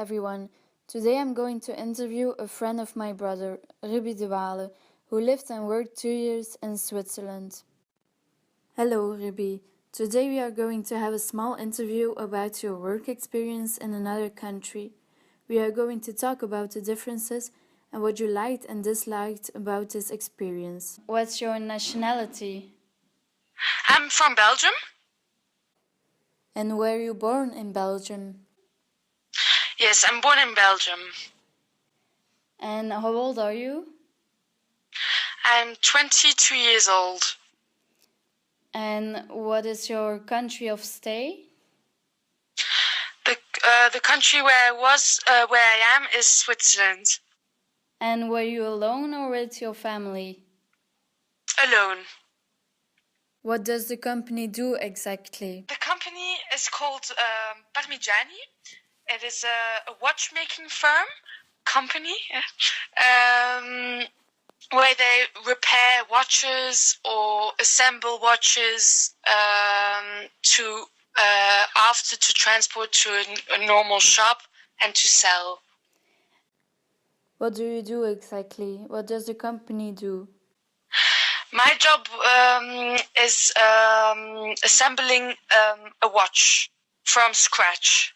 everyone. Today I'm going to interview a friend of my brother, Ruby de Wale, who lived and worked 2 years in Switzerland. Hello, Ruby. Today we are going to have a small interview about your work experience in another country. We are going to talk about the differences and what you liked and disliked about this experience. What's your nationality? I'm from Belgium. And were you born in Belgium? Yes, I'm born in Belgium. And how old are you? I'm 22 years old. And what is your country of stay? The country where I am is Switzerland. And were you alone or with your family? Alone. What does the company do exactly? The company is called Parmigiani. It is a watchmaking firm company where they repair watches or assemble watches to transport to a normal shop and to sell. What do you do exactly? What does the company do? My job is assembling a watch from scratch.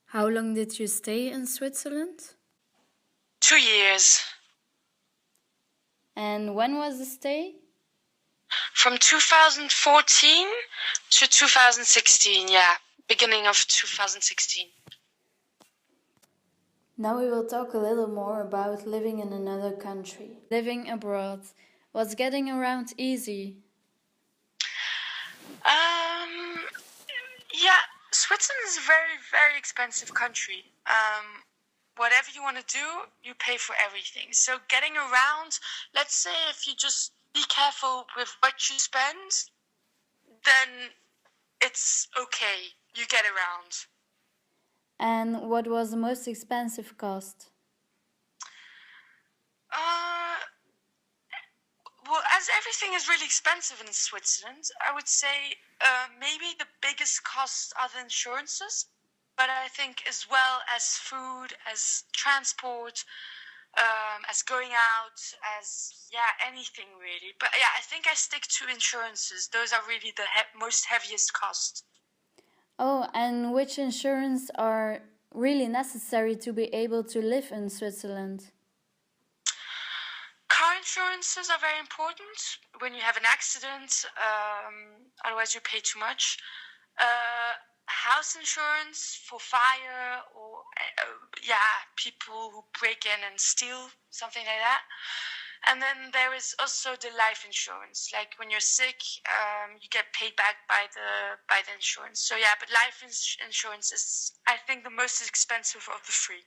How long did you stay in Switzerland? 2 years. And when was the stay? From 2014 to 2016, beginning of 2016. Now we will talk a little more about living in another country. Living abroad. Was getting around easy? Switzerland is a very, very expensive country. Whatever you want to do, you pay for everything. So getting around, let's say if you just be careful with what you spend, then it's okay. You get around. And what was the most expensive cost? Well, as everything is really expensive in Switzerland, I would say maybe the biggest costs are the insurances, but I think as well as food, as transport, as going out, as anything really. But I think I stick to insurances. Those are really the most heaviest costs. Oh, and which insurance are really necessary to be able to live in Switzerland? Car insurances are very important when you have an accident, otherwise you pay too much. House insurance for fire or people who break in and steal, something like that. And then there is also the life insurance. Like when you're sick, you get paid back by the insurance. So but life insurance is, I think, the most expensive of the three.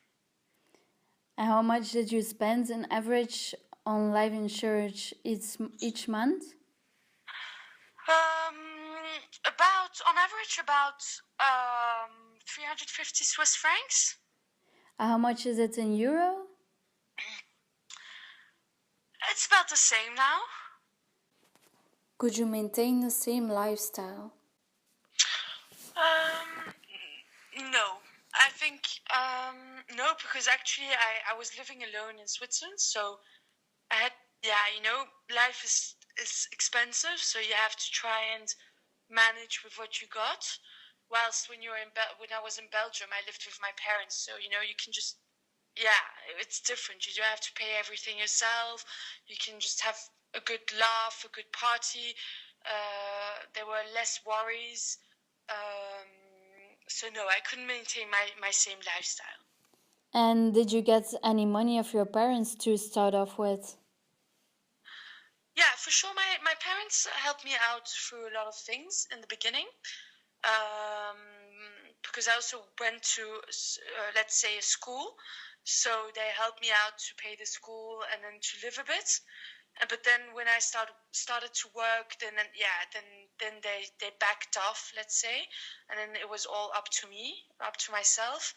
And how much did you spend on average on life insurance each month? On average, about 350 Swiss francs. How much is it in euro? It's about the same now. Could you maintain the same lifestyle? No. I think no, because actually I was living alone in Switzerland, so I had life is expensive, so you have to try and manage with what you got. Whilst when I was in Belgium, I lived with my parents, so you can just it's different. You don't have to pay everything yourself. You can just have a good laugh, a good party. There were less worries. So no, I couldn't maintain my same lifestyle. And did you get any money of your parents to start off with? Yeah, for sure. My parents helped me out through a lot of things in the beginning. Because I also went to, let's say, a school. So they helped me out to pay the school and then to live a bit. But then when I started to work, then they backed off, let's say. And then it was all up to me, up to myself.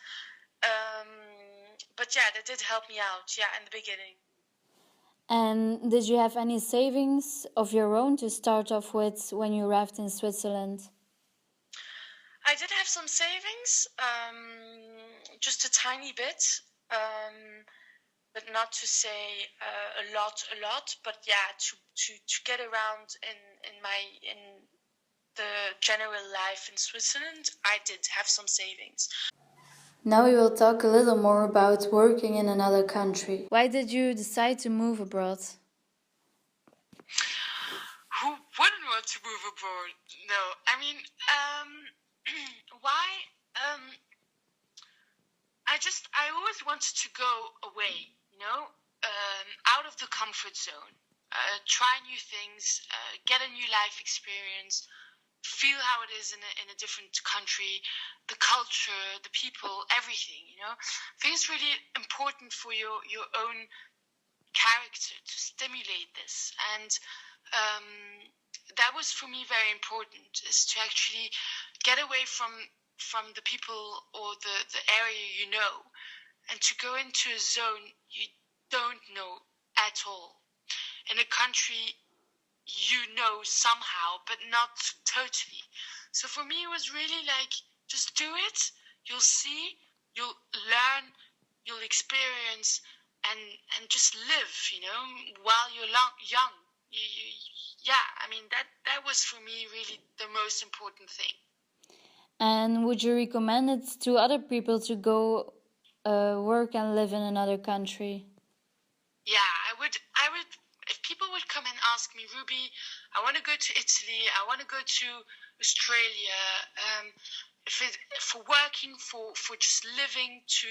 But they did help me out, in the beginning. And did you have any savings of your own to start off with when you arrived in Switzerland? I I did have some savings, just a tiny bit, but not to say a lot. But yeah, to get around in the general life in Switzerland, I did have some savings. Now we will talk a little more about working in another country. Why did you decide to move abroad? Who wouldn't want to move abroad? No, I mean, why? I always wanted to go away, out of the comfort zone, try new things, get a new life experience, feel how it is in a different country, the culture, the people, everything. I think it's really important for your own character to stimulate this, and that was for me very important, is to actually get away from the people or the area and to go into a zone you don't know at all, in a country somehow, but not totally. So for me, it was really like, just do it, you'll see, you'll learn, you'll experience, and just live, while you're young. Yeah, I mean, that was for me really the most important thing. And would you recommend it to other people to go work and live in another country? Yeah, I would. If people would come and ask me, Ruby, I want to go to Italy, I want to go to Australia, for working, for just living, to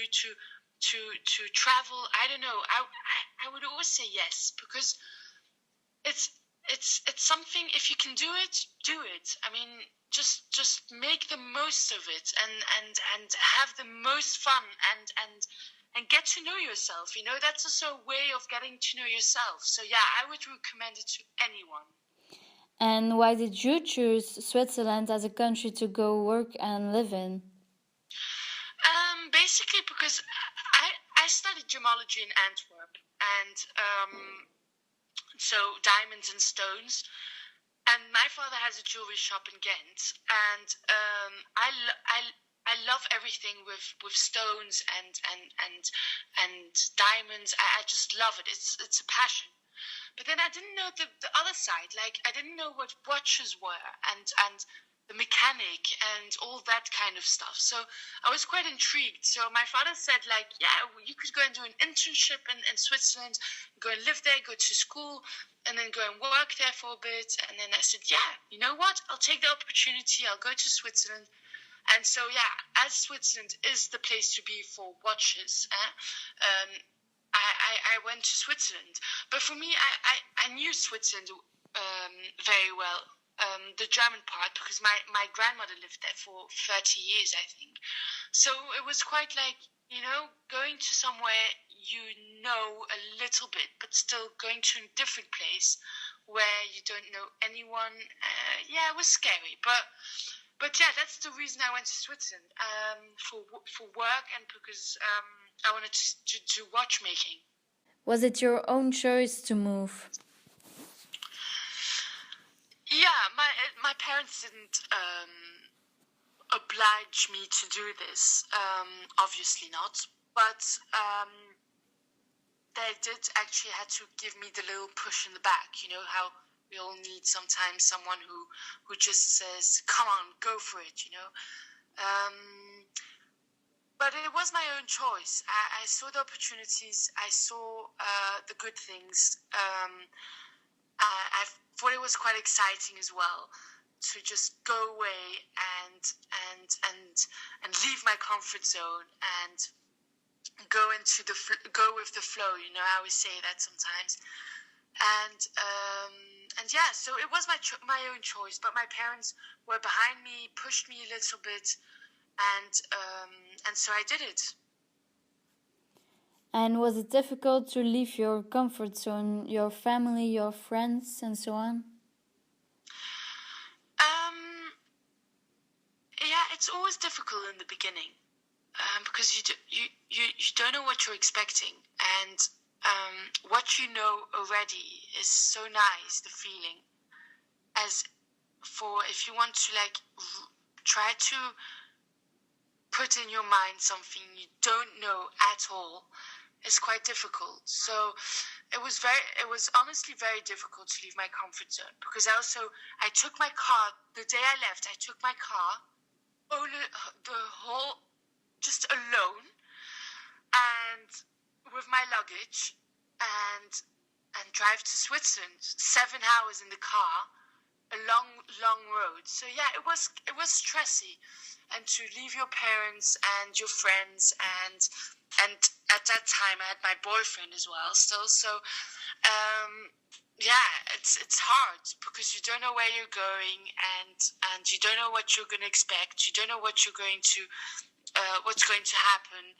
travel, I don't know, I would always say yes, because it's something. If you can do it, do it. I mean, just make the most of it, and have the most fun, and get to know yourself. That's also a way of getting to know yourself. So yeah, I would recommend it to anyone. And why did you choose Switzerland as a country to go work and live in? Basically because I studied gemology in Antwerp, and so diamonds and stones. And my father has a jewelry shop in Ghent, and I love everything with stones and diamonds. I just love it. It's a passion. But then I didn't know the other side. Like, I didn't know what watches were, and the mechanic and all that kind of stuff. So I was quite intrigued. So my father said, like, yeah, you could go and do an internship in Switzerland, go and live there, go to school, and then go and work there for a bit. And then I said, yeah, you know what? I'll take the opportunity. I'll go to Switzerland. And so, yeah, as Switzerland is the place to be for watches, I went to Switzerland. But for me, I knew Switzerland very well, the German part, because my grandmother lived there for 30 years, I think. So it was quite like, going to somewhere a little bit, but still going to a different place where you don't know anyone. Yeah, it was scary, but yeah, that's the reason I went to Switzerland, for work, and because I wanted to do watchmaking. Was it your own choice to move? Yeah, my parents didn't oblige me to do this. Obviously not, but they did actually had to give me the little push in the back. How we all need sometimes someone who just says, "Come on, go for it." But it was my own choice. I saw the opportunities. I saw the good things. I thought it was quite exciting as well to just go away and leave my comfort zone and go with the flow. I always say that sometimes. And yeah, so it was my own choice. But my parents were behind me, pushed me a little bit, and so I did it. And was it difficult to leave your comfort zone, your family, your friends, and so on? Yeah, it's always difficult in the beginning, because you don't know what you're expecting, and what you know already is so nice. The feeling, as for if you want to try to put in your mind something you don't know at all is quite difficult. So it was honestly very difficult to leave my comfort zone, because I took my car the day I left. I took my car, the whole, just alone, and with my luggage, and drive to Switzerland. 7 hours in the car, a long road. So yeah, it was stressy, and to leave your parents and your friends, and at that time I had my boyfriend as well still. So yeah, it's hard, because you don't know where you're going, and you don't know what you're going to expect. You don't know what you're going to what's going to happen.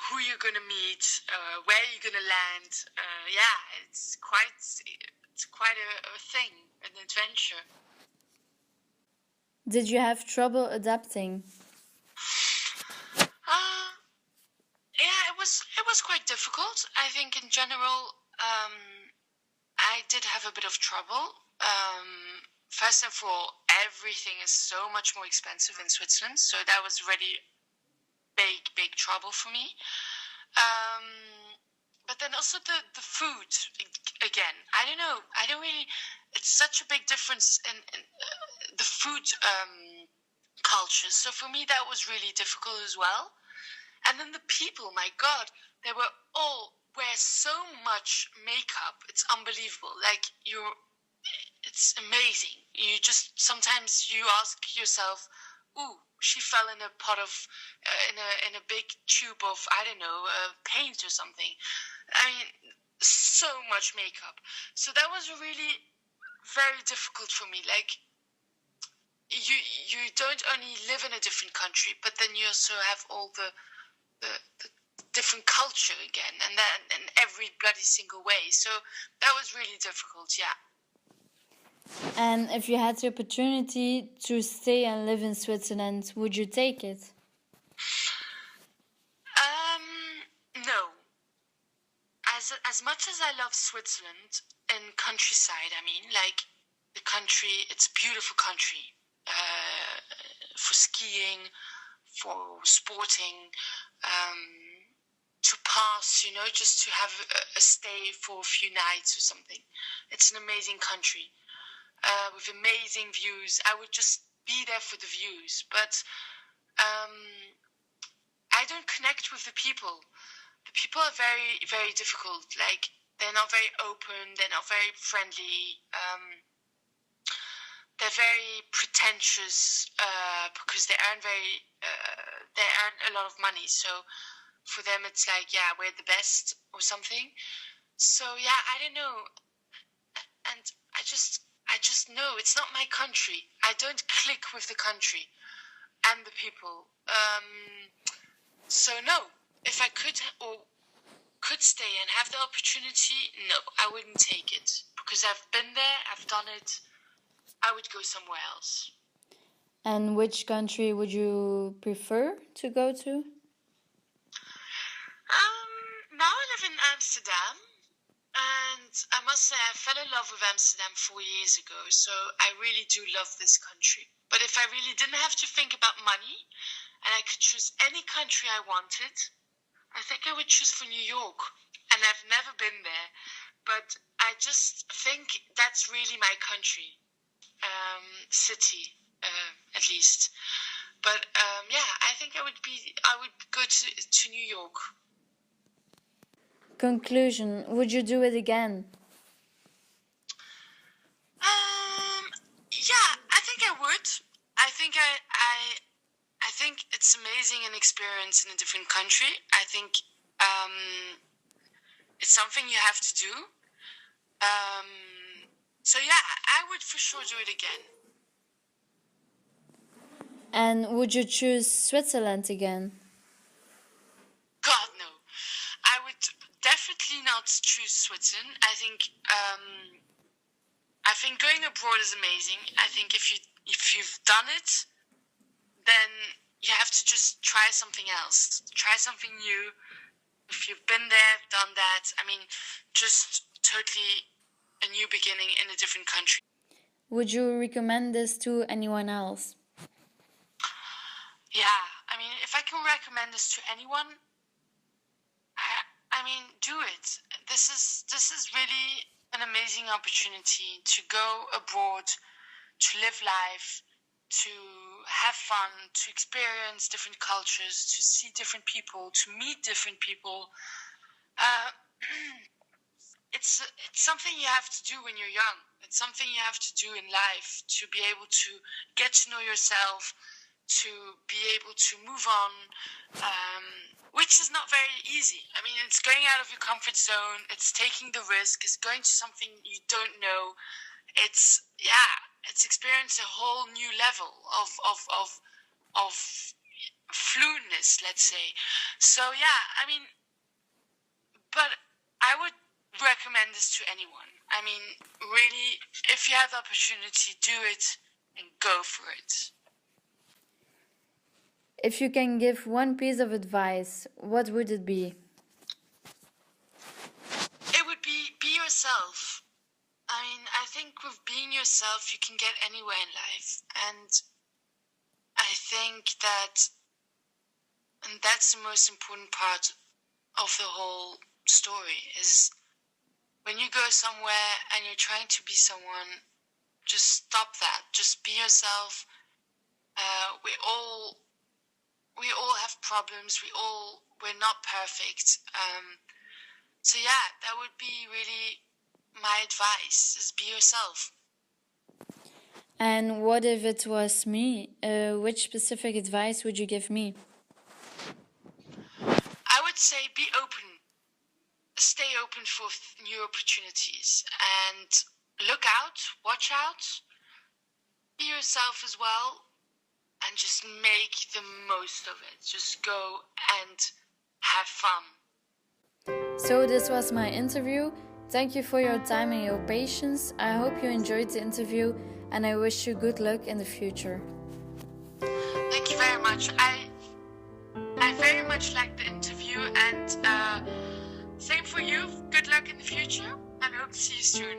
Who you're going to meet, where you're going to land. Yeah, it's quite a thing, an adventure. Did you have trouble adapting? Yeah, it was quite difficult. I think in general, I did have a bit of trouble. First of all, everything is so much more expensive in Switzerland, so that was really big trouble for me. But then also the food, again, I don't know, it's such a big difference in the food cultures. So for me, that was really difficult as well. And then the people, my God, they were all wear so much makeup. It's unbelievable. Like, it's amazing. You just, sometimes you ask yourself, ooh, she fell in a pot of, in a big tube of, I don't know, paint or something. I mean, so much makeup. So that was really very difficult for me. Like, you don't only live in a different country, but then you also have all the different culture again, and that in every bloody single way. So that was really difficult, yeah. And if you had the opportunity to stay and live in Switzerland, would you take it? No. As much as I love Switzerland and countryside, I mean, like, the country, it's a beautiful country, for skiing, for sporting, to pass, you know, just to have a stay for a few nights or something. It's an amazing country, with amazing views. I would just be there for the views, but I don't connect with the people. The people are very, very difficult. Like, they're not very open, they're not very friendly, they're very pretentious, because they earn a lot of money. So for them, it's like, yeah, we're the best or something. So yeah, I don't know, and I just know it's not my country. I don't click with the country and the people. So no, if I could stay and have the opportunity, no, I wouldn't take it, because I've been there, I've done it. I would go somewhere else. And which country would you prefer to go to? Now I live in Amsterdam, and I must say I fell in love with Amsterdam 4 years ago, so I really do love this country. But if I really didn't have to think about money, and I could choose any country I wanted, I think I would choose for New York. And I've never been there, but I just think that's really my country. City, at least. But yeah, I think I would go to New York. Conclusion: would you do it again? Yeah, I think I would. I think I think it's amazing an experience in a different country. I think it's something you have to do. So yeah, I would for sure do it again. And would you choose Switzerland again? God, no. I would definitely not choose Switzerland. I think going abroad is amazing. I think if you've done it, then you have to just try something else. Try something new. If you've been there, done that, I mean, just totally a new beginning in a different country. Would you recommend this to anyone else? Yeah, I mean, if I can recommend this to anyone, I mean, do it. This is really an amazing opportunity to go abroad, to live life, to have fun, to experience different cultures, to see different people, to meet different people. Uh, it's something you have to do when you're young. It's something you have to do in life to be able to get to know yourself, to be able to move on, which is not very easy. I mean, it's going out of your comfort zone. It's taking the risk. It's going to something you don't know. It's experience a whole new level of fluentness, let's say. So yeah, I mean, but I would recommend this to anyone. I mean, really, if you have the opportunity, do it and go for it. If you can give one piece of advice, what would it be? It would be yourself. I mean, I think with being yourself, you can get anywhere in life. And I think that's the most important part of the whole story is when you go somewhere and you're trying to be someone, just stop that. Just be yourself. We all have problems. We're not perfect. So yeah, that would be really my advice: is be yourself. And what if it was me? Which specific advice would you give me? I would say be open. Stay open for new opportunities and look out, watch out, be yourself as well, and just make the most of it. Just go and have fun. So this was my interview. Thank you for your time and your patience. I hope you enjoyed the interview and I wish you good luck in the future. Thank you very much. I very much liked the interview, and same for you. Good luck in the future and hope to see you soon.